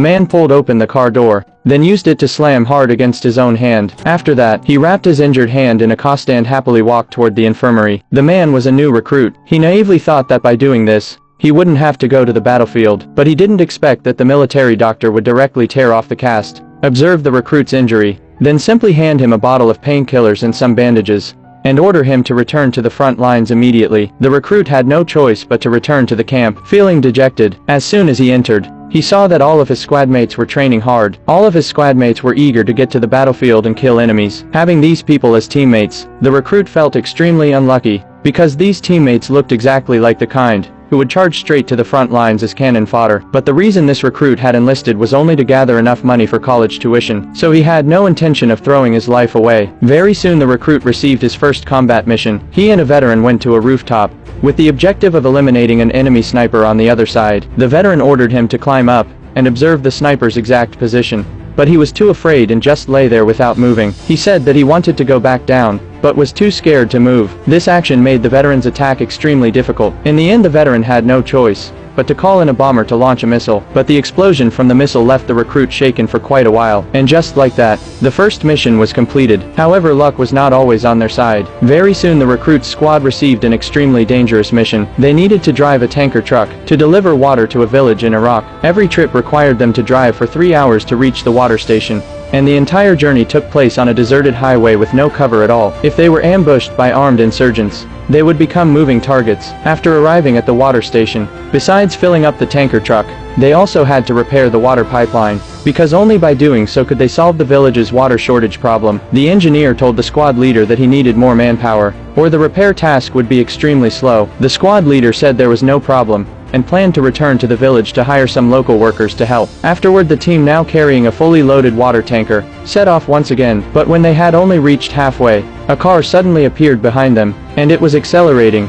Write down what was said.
The man pulled open the car door, then used it to slam hard against his own hand. After that, he wrapped his injured hand in a cast and happily walked toward the infirmary. The man was a new recruit. He naively thought that by doing this, he wouldn't have to go to the battlefield, but he didn't expect that the military doctor would directly tear off the cast, observe the recruit's injury, then simply hand him a bottle of painkillers and some bandages, and order him to return to the front lines immediately. The recruit had no choice but to return to the camp, feeling dejected. As soon as he entered, he saw that all of his squadmates were training hard. All of his squadmates were eager to get to the battlefield and kill enemies. Having these people as teammates, the recruit felt extremely unlucky, because these teammates looked exactly like the kind who would charge straight to the front lines as cannon fodder. But the reason this recruit had enlisted was only to gather enough money for college tuition, so he had no intention of throwing his life away. Very soon the recruit received his first combat mission. He and a veteran went to a rooftop, with the objective of eliminating an enemy sniper on the other side. The veteran ordered him to climb up and observe the sniper's exact position, but he was too afraid and just lay there without moving. He said that he wanted to go back down, but was too scared to move. This action made the veteran's attack extremely difficult. In the end, the veteran had no choice but to call in a bomber to launch a missile, but the explosion from the missile left the recruit shaken for quite a while, and just like that, the first mission was completed. However, luck was not always on their side. Very soon the recruit's squad received an extremely dangerous mission. They needed to drive a tanker truck to deliver water to a village in Iraq. Every trip required them to drive for 3 hours to reach the water station, and the entire journey took place on a deserted highway with no cover at all. If they were ambushed by armed insurgents, they would become moving targets. After arriving at the water station, besides filling up the tanker truck, they also had to repair the water pipeline, because only by doing so could they solve the village's water shortage problem. The engineer told the squad leader that he needed more manpower, or the repair task would be extremely slow. The squad leader said there was no problem, and planned to return to the village to hire some local workers to help. Afterward, the team, now carrying a fully loaded water tanker, set off once again, but when they had only reached halfway, a car suddenly appeared behind them, and it was accelerating.